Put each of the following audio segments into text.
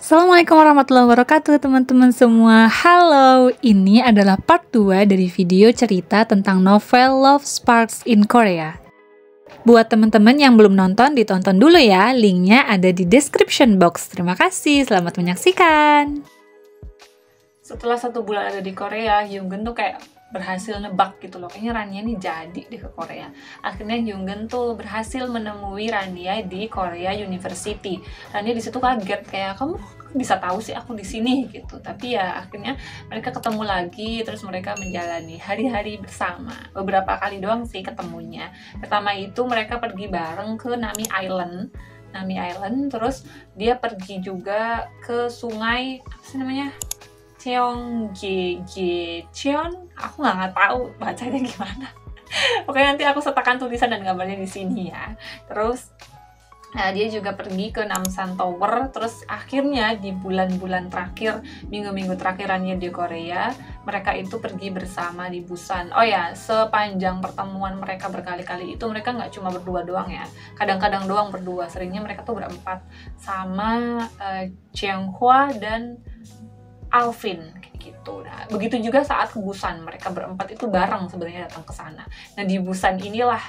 Assalamualaikum warahmatullahi wabarakatuh teman-teman semua. Halo, ini adalah part 2 dari video cerita tentang novel Love Sparks in Korea. Buat teman-teman yang belum nonton, ditonton dulu ya. Linknya ada di description box. Terima kasih, selamat menyaksikan. Setelah 1 bulan ada di Korea, Hyungun tuh kayak berhasil nebak gitu loh, kayaknya Rania nih jadi deh ke Korea. Akhirnya Hyungun tuh berhasil menemui Rania di Korea University. Rania di situ kaget, kayak kamu bisa tahu sih aku di sini gitu. Tapi ya akhirnya mereka ketemu lagi, terus mereka menjalani hari-hari bersama. Beberapa kali doang sih ketemunya. Pertama itu mereka pergi bareng ke Nami Island, terus dia pergi juga ke sungai apa sih namanya? Cheon, aku nggak tahu bacanya gimana. Oke, nanti aku sertakan tulisan dan gambarnya di sini ya. Terus dia juga pergi ke Namsan Tower. Terus akhirnya di bulan-bulan terakhir, minggu-minggu terakhirannya di Korea, mereka itu pergi bersama di Busan. Oh ya, sepanjang pertemuan mereka berkali-kali itu mereka nggak cuma berdua doang ya. Kadang-kadang doang berdua, seringnya mereka tuh berempat sama Jeonghwa dan Alvin kayak gitu. Nah, begitu juga saat ke Busan, mereka berempat itu bareng sebenarnya datang ke sana. Nah, di Busan inilah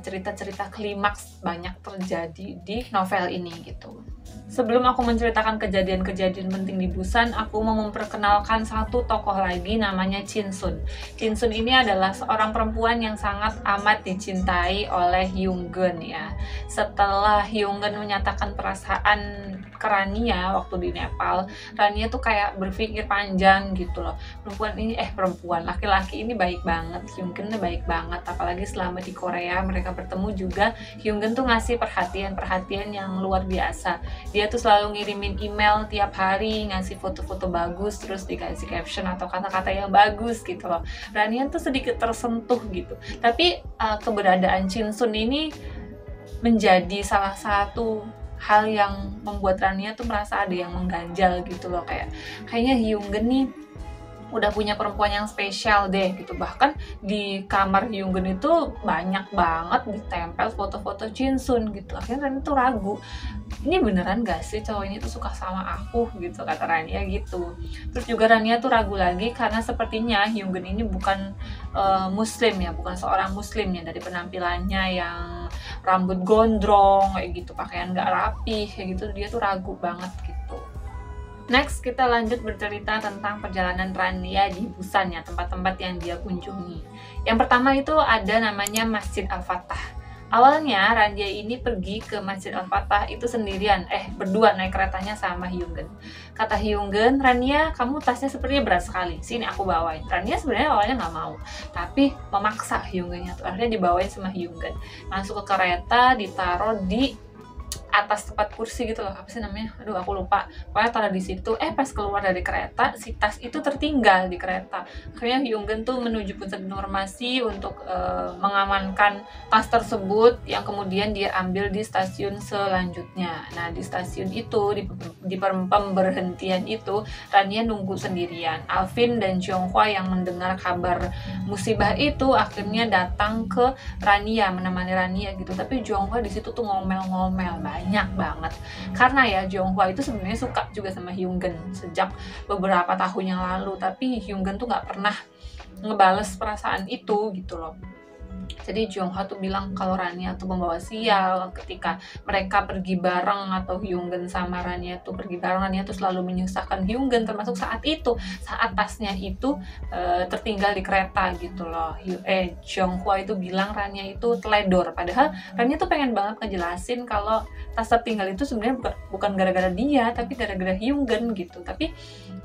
cerita-cerita klimaks banyak terjadi di novel ini gitu. Sebelum aku menceritakan kejadian-kejadian penting di Busan, aku mau memperkenalkan satu tokoh lagi namanya Chin-sun. Chin-sun ini adalah seorang perempuan yang sangat amat dicintai oleh Hyungun ya. Setelah Hyungun menyatakan perasaan ke Rania waktu di Nepal, Rania tuh kayak berpikir panjang gitu loh. Laki-laki ini baik banget, Hyungun baik banget, apalagi selama di Korea mereka bertemu juga, Hyungun tuh ngasih perhatian yang luar biasa. Dia tuh selalu ngirimin email tiap hari, ngasih foto-foto bagus, terus dikasih caption atau kata-kata yang bagus gitu loh. Rania tuh sedikit tersentuh gitu. Tapi keberadaan Chin-sun ini menjadi salah satu hal yang membuat Rania tuh merasa ada yang mengganjal gitu loh. Kayaknya Hyungun nih udah punya perempuan yang spesial deh gitu. Bahkan di kamar Hyungun itu banyak banget ditempel foto-foto Chin-sun gitu. Akhirnya Rania tuh ragu, ini beneran gak sih cowok ini tuh suka sama aku gitu, kata Rania gitu. Terus juga Rania tuh ragu lagi karena sepertinya Hyungun ini bukan muslim ya, bukan seorang muslim ya, dari penampilannya yang rambut gondrong kayak gitu, pakaian gak rapi kayak gitu, dia tuh ragu banget gitu. Next, kita lanjut bercerita tentang perjalanan Rania di Busan ya, tempat-tempat yang dia kunjungi. Yang pertama itu ada namanya Masjid Al-Fatah. Awalnya Rania ini pergi ke Masjid Al-Fatah itu sendirian, berdua naik keretanya sama Hyungun. Kata Hyungun, Rania kamu tasnya sepertinya berat sekali, sini aku bawain. Rania sebenarnya awalnya nggak mau, tapi memaksa Hyungunnya tuh, akhirnya dibawain sama Hyungun. Masuk ke kereta, ditaruh di atas tempat kursi gitu loh, apa sih namanya, aduh aku lupa, pokoknya taruh di situ. Pas keluar dari kereta, si tas itu tertinggal di kereta. Akhirnya Hyungun tuh menuju pusat informasi untuk mengamankan tas tersebut, yang kemudian dia ambil di stasiun selanjutnya. Nah, di stasiun itu, di pemberhentian itu, Rania nunggu sendirian. Alvin dan Jeonghwa yang mendengar kabar musibah itu akhirnya datang ke Rania, menemani Rania gitu. Tapi Jeonghwa di situ tuh ngomel-ngomel banyak banget, karena ya Jeonghwa itu sebenarnya suka juga sama Hyungun sejak beberapa tahun yang lalu, tapi Hyungun tuh nggak pernah ngebales perasaan itu gitu loh. Jadi Jeonghwa tuh bilang kalau Rania tuh membawa sial ketika mereka pergi bareng, atau Hyungun sama Rania tuh pergi bareng, Rania tuh selalu menyusahkan Hyungun, termasuk saat tasnya itu tertinggal di kereta gitu loh. Jeonghwa itu bilang Rania itu teledor, padahal Rania tuh pengen banget ngejelasin kalau tas tertinggal itu sebenarnya bukan gara-gara dia, tapi gara-gara Hyungun gitu. Tapi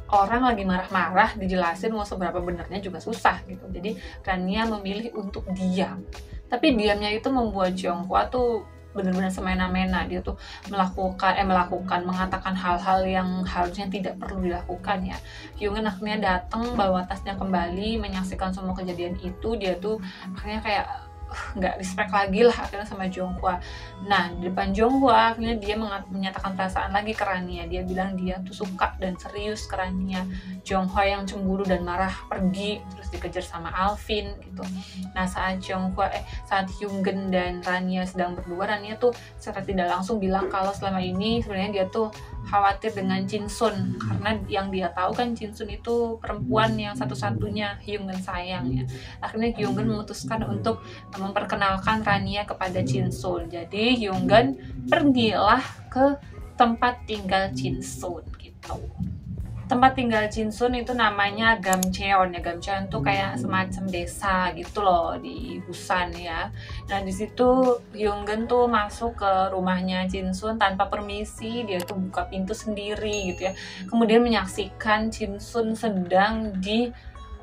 orang lagi marah-marah, dijelasin mau seberapa benernya juga susah gitu. Jadi Rania memilih untuk diam. Tapi diamnya itu membuat Jeonghwa tuh benar-benar semena-mena. Dia tuh mengatakan hal-hal yang harusnya tidak perlu dilakukan ya. Hyungun akhirnya datang bawa tasnya kembali, menyaksikan semua kejadian itu. Dia tuh akhirnya kayak nggak respect lagi lah akhirnya sama Jeonghwa. Nah, di depan Jeonghwa akhirnya dia menyatakan perasaan lagi ke Rania. Dia bilang dia tuh suka dan serius ke Rania. Jeonghwa yang cemburu dan marah pergi, terus dikejar sama Alvin gitu. Nah, saat Hyungun dan Rania sedang berdua, Rania tuh secara tidak langsung bilang kalau selama ini sebenarnya dia tuh khawatir dengan Jinsun, karena yang dia tahu kan Jinsun itu perempuan yang satu-satunya Hyungun sayang ya. Akhirnya Hyungun memutuskan untuk memperkenalkan Rania kepada Jinsun. Jadi Hyungun pergilah ke tempat tinggal Jinsun gitu. Tempat tinggal Jinsun itu namanya Gamcheon ya. Gamcheon tuh kayak semacam desa gitu loh di Busan ya. Nah di situ Hyungun tuh masuk ke rumahnya Jinsun tanpa permisi. Dia tuh buka pintu sendiri gitu ya. Kemudian menyaksikan Jinsun sedang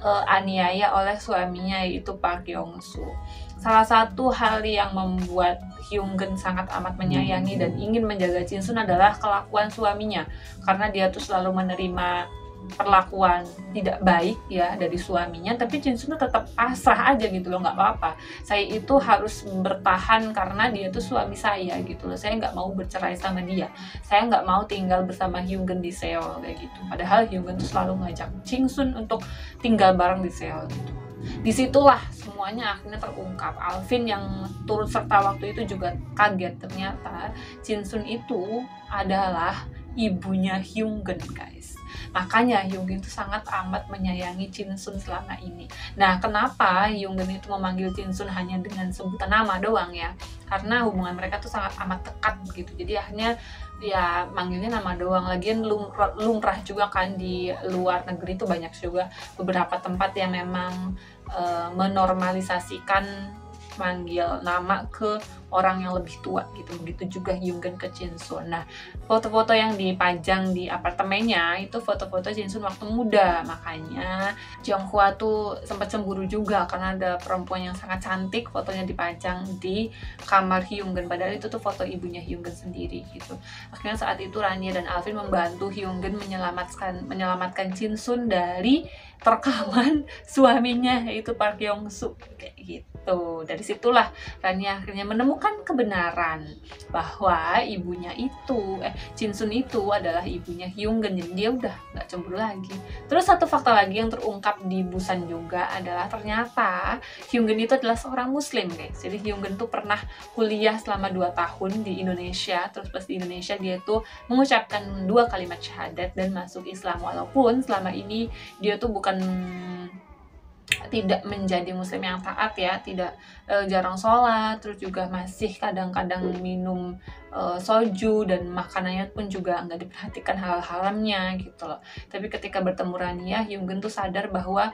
aniaya oleh suaminya, yaitu Park Yong-soo. Salah satu hal yang membuat Hyungun sangat amat menyayangi dan ingin menjaga Jinsun adalah kelakuan suaminya, karena dia tuh selalu menerima perlakuan tidak baik ya dari suaminya, tapi Jinsun tuh tetap pasrah aja gitu loh, nggak apa-apa, saya itu harus bertahan karena dia tuh suami saya gitu loh, saya nggak mau bercerai sama dia, saya nggak mau tinggal bersama Hyungun di Seoul kayak gitu. Padahal Hyungun tuh selalu ngajak Jinsun untuk tinggal bareng di Seoul gitu. Disitulah semuanya akhirnya terungkap. Alvin yang turut serta waktu itu juga kaget, ternyata Jinsun itu adalah ibunya Hyungun guys. Makanya Hyungun itu sangat amat menyayangi Jinsun selama ini. Nah kenapa Hyungun itu memanggil Jinsun hanya dengan sebutan nama doang ya, karena hubungan mereka tuh sangat amat dekat gitu. Jadi akhirnya ya manggilnya nama doang. Lagian lumrah juga kan di luar negeri tuh banyak juga beberapa tempat yang memang menormalisasikan manggil nama ke orang yang lebih tua gitu. Begitu juga Hyungun ke Jinsun. Nah, foto-foto yang dipajang di apartemennya itu foto-foto Jinsun waktu muda. Makanya Jeonghwa tuh sempat cemburu juga karena ada perempuan yang sangat cantik, fotonya dipajang di kamar Hyungun. Padahal itu tuh foto ibunya Hyungun sendiri gitu. Akhirnya saat itu Rania dan Alvin membantu Hyungun menyelamatkan Jinsun dari rekaman suaminya yaitu Park Yong-soo kayak gitu. Dari situlah Rania akhirnya menemukan kebenaran bahwa ibunya itu Jinsun itu adalah ibunya Hyungun, jadi dia udah nggak cemburu lagi. Terus satu fakta lagi yang terungkap di Busan juga adalah ternyata Hyungun itu adalah seorang muslim guys. Jadi Hyungun tuh pernah kuliah selama 2 tahun di Indonesia, terus pas di Indonesia dia tuh mengucapkan 2 kalimat syahadat dan masuk Islam, walaupun selama ini dia tuh bukan tidak menjadi muslim yang taat ya, tidak jarang sholat, terus juga masih kadang-kadang minum soju dan makanannya pun juga nggak diperhatikan hal haramnya gitu loh. Tapi ketika bertemu Rania, Hyungun tuh sadar bahwa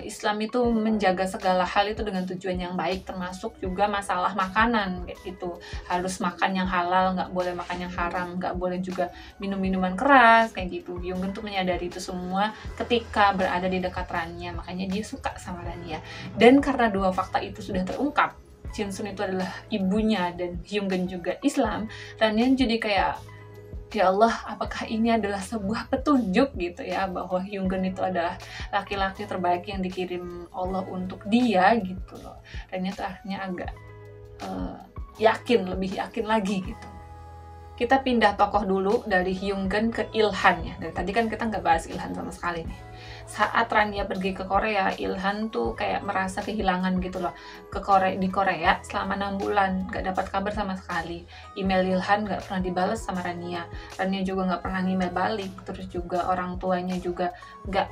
Islam itu menjaga segala hal itu dengan tujuan yang baik, termasuk juga masalah makanan kayak gitu. Harus makan yang halal, nggak boleh makan yang haram, nggak boleh juga minum minuman keras kayak gitu. Hyungun tuh menyadari itu semua ketika berada di dekat Rania, makanya dia suka sama Rania. Dan karena 2 fakta itu sudah terungkap, Jinsun itu adalah ibunya dan Hyungun juga Islam, Rania jadi kayak, ya Allah, apakah ini adalah sebuah petunjuk gitu ya, bahwa Hyungun itu adalah laki-laki terbaik yang dikirim Allah untuk dia gitu loh. Rania tuh akhirnya agak lebih yakin lagi gitu. Kita pindah tokoh dulu dari Hyungun ke Ilhan ya. Dari tadi kan kita nggak bahas Ilhan sama sekali nih. Saat Rania pergi ke Korea, Ilhan tuh kayak merasa kehilangan gitu loh di Korea selama 6 bulan, gak dapat kabar sama sekali. Email Ilhan gak pernah dibalas sama Rania juga gak pernah email balik. Terus juga orang tuanya juga gak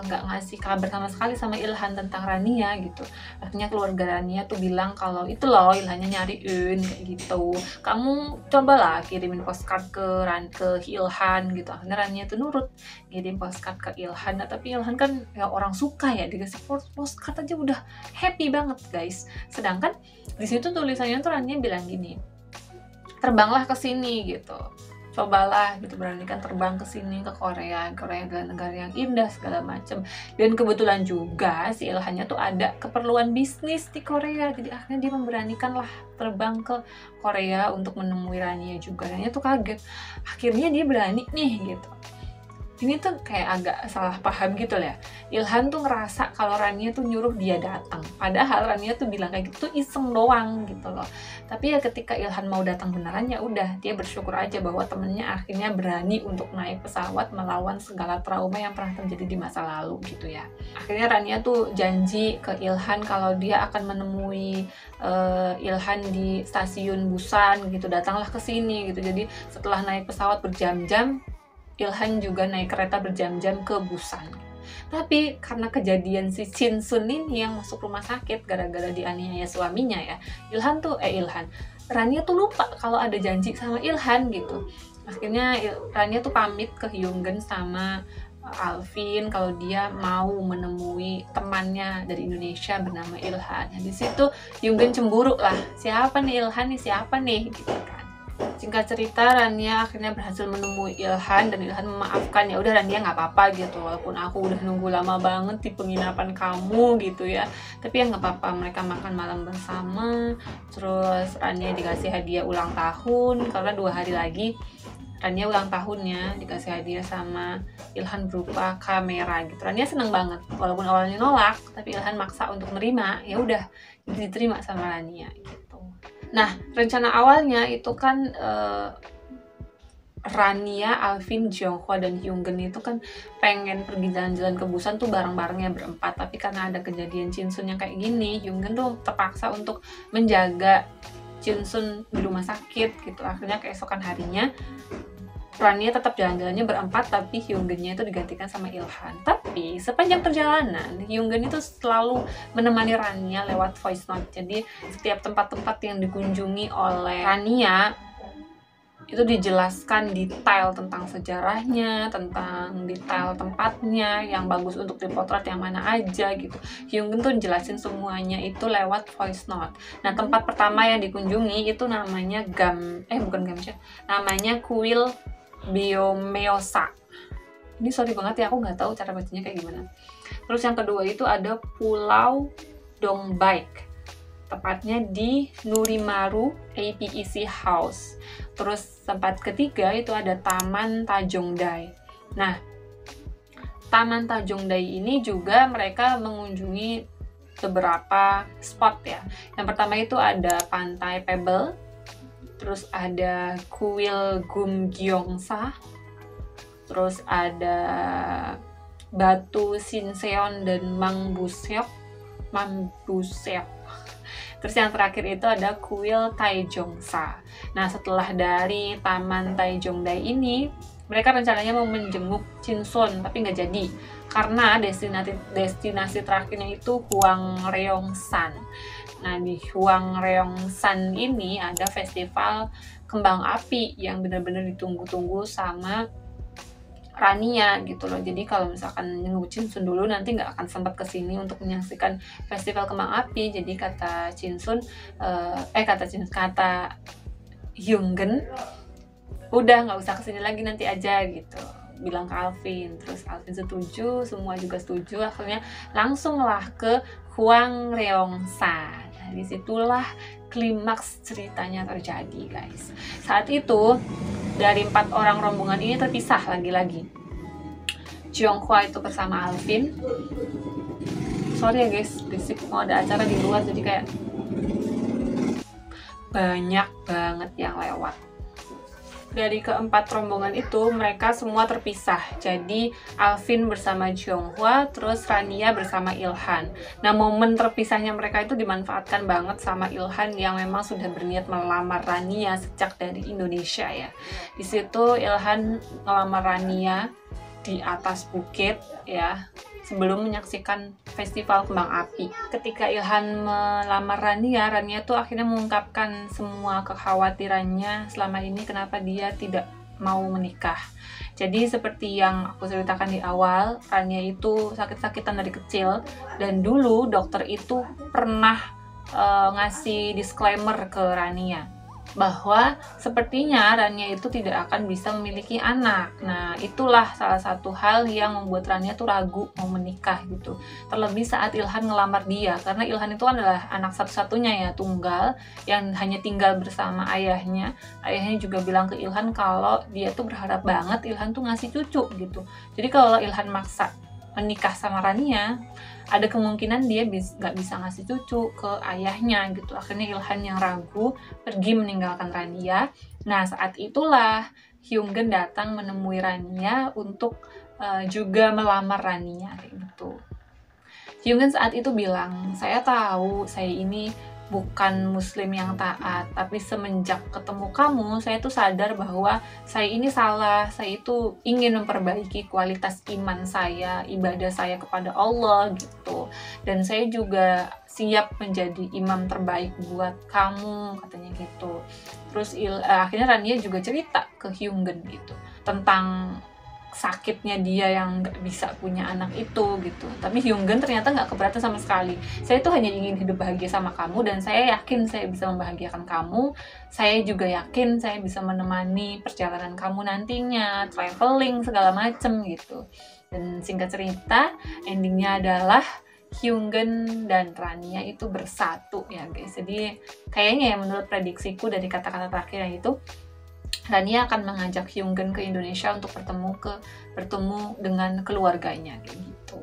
ngasih kabar sama sekali sama Ilhan tentang Rania gitu. Akhirnya keluarga Rania tuh bilang kalau itu loh Ilhannya nyariin kayak gitu, kamu cobalah kirimin postcard ke Ilhan gitu. Akhirnya Rania tuh nurut kirim postcard ke Ilhan. Nah, tapi Ilhan kan ya orang suka ya, dikasih postcard aja udah happy banget guys. Sedangkan di situ tulisannya tuh Rania bilang gini, terbanglah ke sini gitu, cobalah gitu, beranikan terbang ke sini ke Korea adalah negara yang indah segala macem. Dan kebetulan juga si Ilhannya tuh ada keperluan bisnis di Korea, jadi akhirnya dia memberanikan lah terbang ke Korea untuk menemui Rania juga. Rania tuh kaget, akhirnya dia berani nih gitu. ini tuh kayak agak salah paham gitu ya. Ilhan tuh ngerasa kalau Rania tuh nyuruh dia datang, padahal Rania tuh bilang kayak gitu tuh iseng doang gitu loh. Tapi ya ketika Ilhan mau datang beneran, ya udah, dia bersyukur aja bahwa temennya akhirnya berani untuk naik pesawat melawan segala trauma yang pernah terjadi di masa lalu gitu ya. Akhirnya Rania tuh janji ke Ilhan kalau dia akan menemui Ilhan di stasiun Busan gitu, datanglah ke sini gitu. Jadi setelah naik pesawat berjam-jam, Ilhan juga naik kereta berjam-jam ke Busan. Tapi karena kejadian si Shin Sun ini yang masuk rumah sakit gara-gara dianiaya suaminya ya, Rania tuh lupa kalau ada janji sama Ilhan gitu. Akhirnya Rania tuh pamit ke Hyungen sama Alvin kalau dia mau menemui temannya dari Indonesia bernama Ilhan. Nah, di situ Hyungen cemburu lah, siapa nih Ilhan nih, siapa nih gitu kan. Singkat cerita, Rania akhirnya berhasil menemui Ilhan dan Ilhan memaafkan. Ya udah Rania nggak apa-apa gitu, walaupun aku udah nunggu lama banget di penginapan kamu gitu ya, tapi ya nggak apa-apa. Mereka makan malam bersama, terus Rania dikasih hadiah ulang tahun karena 2 hari lagi Rania ulang tahunnya, dikasih hadiah sama Ilhan berupa kamera gitu. Rania seneng banget, walaupun awalnya nolak, tapi Ilhan maksa untuk nerima. Ya udah, diterima sama Rania gitu. Nah, rencana awalnya itu kan Rania, Alvin, Jeonghwa, dan Hyungen itu kan pengen pergi jalan-jalan ke Busan tuh bareng-barengnya berempat. Tapi karena ada kejadian Shin-sun yang kayak gini, Hyungen tuh terpaksa untuk menjaga Shin-sun di rumah sakit gitu. Akhirnya keesokan harinya Rania tetap jalan-jalannya berempat, tapi Hyungen-nya itu digantikan sama Ilhan. Tapi sepanjang perjalanan, Hyungen itu selalu menemani Rania lewat voice note. Jadi setiap tempat-tempat yang dikunjungi oleh Rania itu dijelaskan detail tentang sejarahnya, tentang detail tempatnya yang bagus untuk dipotret yang mana aja gitu. Hyungen tuh jelasin semuanya itu lewat voice note. Nah, tempat pertama yang dikunjungi itu namanya namanya Kuil Biomeosa. Ini sorry banget ya, aku nggak tahu cara bacanya kayak gimana. Terus yang kedua itu ada Pulau Dongbaek, tepatnya di Nurimaru APEC House. Terus tempat ketiga itu ada Taman Tajongdae. Nah, Taman Tajongdae ini juga mereka mengunjungi beberapa spot ya. Yang pertama itu ada Pantai Pebble, terus ada Kuil Gumgyeongsa, terus ada Batu Sinseon dan Mangbuseok. Terus yang terakhir itu ada Kuil Taejongsa. Nah, setelah dari Taman Taejongdae ini, mereka rencananya mau menjenguk Shin-sun, tapi nggak jadi karena destinasi terakhirnya itu Hwangryongsan. Nah, di Hwangryongsan ini ada festival kembang api yang benar-benar ditunggu-tunggu sama Rania gitu loh. Jadi kalau misalkan nunggu Shin-sun dulu, nanti nggak akan sempat kesini untuk menyaksikan festival kembang api. Jadi kata Hyungen, udah nggak usah kesini lagi, nanti aja gitu, bilang ke Alvin. Terus Alvin setuju, semua juga setuju. Akhirnya langsunglah ke Hwangryongsan. Nah, disitulah klimaks ceritanya terjadi, guys. Saat itu dari 4 orang rombongan ini terpisah lagi-lagi. Jeonghwa itu bersama Alvin. Sorry ya guys, berisik, mau ada acara di luar jadi kayak banyak banget yang lewat. Dari keempat rombongan itu mereka semua terpisah. Jadi Alvin bersama Jeonghwa, terus Rania bersama Ilhan. Nah, momen terpisahnya mereka itu dimanfaatkan banget sama Ilhan yang memang sudah berniat melamar Rania sejak dari Indonesia ya. Di situ Ilhan ngelamar Rania di atas bukit ya, sebelum menyaksikan festival kembang api. Ketika Ilhan melamar Rania, Rania tuh akhirnya mengungkapkan semua kekhawatirannya selama ini kenapa dia tidak mau menikah. Jadi seperti yang aku ceritakan di awal, Rania itu sakit-sakitan dari kecil, dan dulu dokter itu pernah ngasih disclaimer ke Rania. bahwa sepertinya Rania itu tidak akan bisa memiliki anak. Nah, itulah salah satu hal yang membuat Rania tuh ragu mau menikah gitu. Terlebih saat Ilhan ngelamar dia, karena Ilhan itu adalah anak satu-satunya ya, tunggal, yang hanya tinggal bersama ayahnya. Ayahnya juga bilang ke Ilhan kalau dia tuh berharap banget Ilhan tuh ngasih cucu gitu. Jadi kalau Ilhan maksa menikah sama Rania, ada kemungkinan dia nggak bisa ngasih cucu ke ayahnya gitu. Akhirnya Ilhan yang ragu pergi meninggalkan Rania. Nah, saat itulah Hyungen datang menemui Rania untuk juga melamar Rania kayak gitu. Hyungen saat itu bilang, saya tahu saya ini bukan muslim yang taat, tapi semenjak ketemu kamu, saya tuh sadar bahwa saya ini salah, saya itu ingin memperbaiki kualitas iman saya, ibadah saya kepada Allah gitu. Dan saya juga siap menjadi imam terbaik buat kamu, katanya gitu. Terus akhirnya Rania juga cerita ke Hyungen gitu, tentang sakitnya dia yang nggak bisa punya anak itu gitu. Tapi Hyungen ternyata nggak keberatan sama sekali. Saya tuh hanya ingin hidup bahagia sama kamu, dan saya yakin saya bisa membahagiakan kamu. Saya juga yakin saya bisa menemani perjalanan kamu nantinya, traveling segala macem gitu. Dan singkat cerita, endingnya adalah Hyungen dan Rania itu bersatu ya guys. Jadi kayaknya ya, menurut prediksiku dari kata-kata terakhirnya itu, Rania akan mengajak Hyungen ke Indonesia untuk bertemu dengan keluarganya kayak gitu.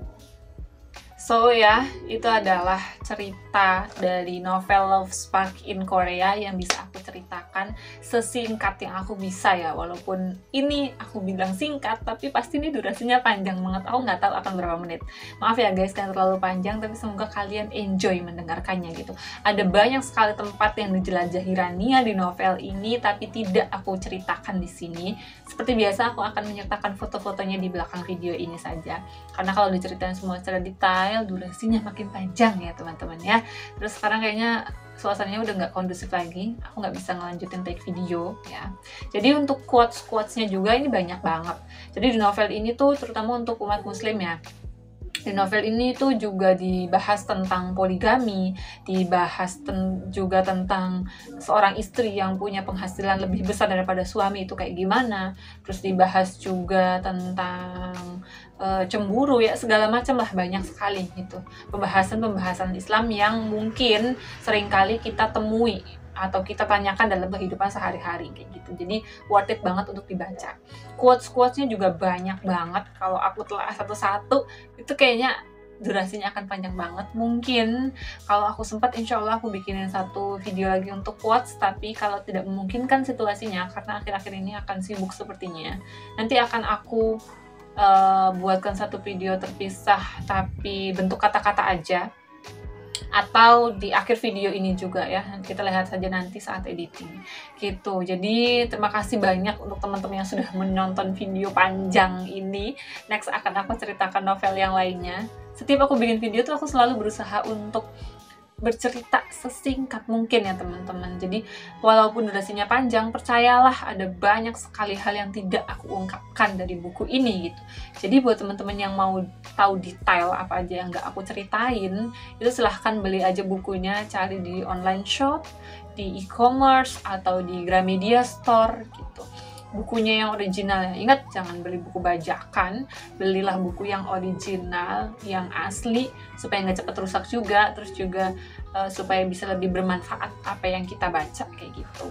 So ya, itu adalah cerita dari novel Love Spark in Korea yang bisa aku ceritakan sesingkat yang aku bisa ya. Walaupun ini aku bilang singkat, tapi pasti ini durasinya panjang banget. Aku nggak tahu akan berapa menit. Maaf ya guys, kan terlalu panjang, tapi semoga kalian enjoy mendengarkannya gitu. Ada banyak sekali tempat yang dijelajahi Rania di novel ini, tapi tidak aku ceritakan di sini. Seperti biasa, aku akan menyertakan foto-fotonya di belakang video ini saja. Karena kalau diceritain semua secara detail, durasinya makin panjang ya teman-teman ya. Terus sekarang kayaknya suasananya udah nggak kondusif lagi, aku nggak bisa ngelanjutin take video ya. Jadi untuk quotes-quotesnya juga ini banyak banget. Jadi di novel ini tuh terutama untuk umat muslim ya, di novel ini tuh juga dibahas tentang poligami, dibahas juga tentang seorang istri yang punya penghasilan lebih besar daripada suami itu kayak gimana. Terus dibahas juga tentang cemburu ya, segala macam lah, banyak sekali gitu. Pembahasan-pembahasan Islam yang mungkin seringkali kita temui atau kita tanyakan dalam kehidupan sehari-hari kayak gitu. Jadi worth it banget untuk dibaca. Quotes-quotesnya juga banyak banget. Kalau aku telah satu-satu itu kayaknya durasinya akan panjang banget. Mungkin kalau aku sempat, insya Allah aku bikinin satu video lagi untuk quotes, tapi kalau tidak memungkinkan situasinya karena akhir-akhir ini akan sibuk sepertinya, nanti akan aku buatkan satu video terpisah tapi bentuk kata-kata aja, atau di akhir video ini juga ya, kita lihat saja nanti saat editing gitu. Jadi terima kasih banyak untuk teman-teman yang sudah menonton video panjang ini. Next akan aku ceritakan novel yang lainnya. Setiap aku bikin video tuh aku selalu berusaha untuk bercerita sesingkat mungkin ya teman-teman. Jadi walaupun durasinya panjang, percayalah ada banyak sekali hal yang tidak aku ungkapkan dari buku ini gitu. Jadi buat teman-teman yang mau tahu detail apa aja yang nggak aku ceritain, itu silahkan beli aja bukunya, cari di online shop, di e-commerce, atau di Gramedia Store gitu. Bukunya yang original ya. Ingat, jangan beli buku bajakan, belilah buku yang original, yang asli, supaya nggak cepat rusak juga, terus juga supaya bisa lebih bermanfaat apa yang kita baca kayak gitu.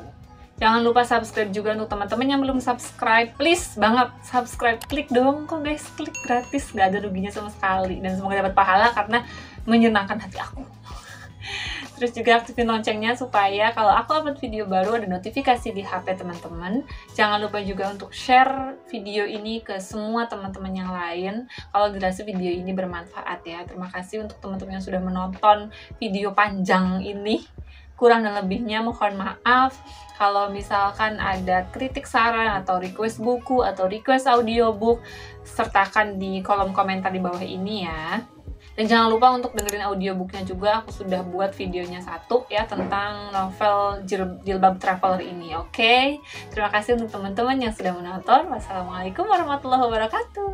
Jangan lupa subscribe juga untuk teman-teman yang belum subscribe, please banget subscribe, klik dong kok guys, klik gratis, nggak ada ruginya sama sekali, dan semoga dapat pahala karena menyenangkan hati aku. Terus juga aktifin loncengnya supaya kalau aku upload video baru ada notifikasi di HP teman-teman. Jangan lupa juga untuk share video ini ke semua teman-teman yang lain kalau dirasa video ini bermanfaat ya. Terima kasih untuk teman-teman yang sudah menonton video panjang ini. Kurang dan lebihnya mohon maaf. Kalau misalkan ada kritik, saran, atau request buku atau request audiobook, sertakan di kolom komentar di bawah ini ya. Dan jangan lupa untuk dengerin audiobooknya juga, aku sudah buat videonya satu ya tentang novel Jilbab Traveler ini, oke? Terima kasih untuk teman-teman yang sudah menonton. Wassalamualaikum warahmatullahi wabarakatuh.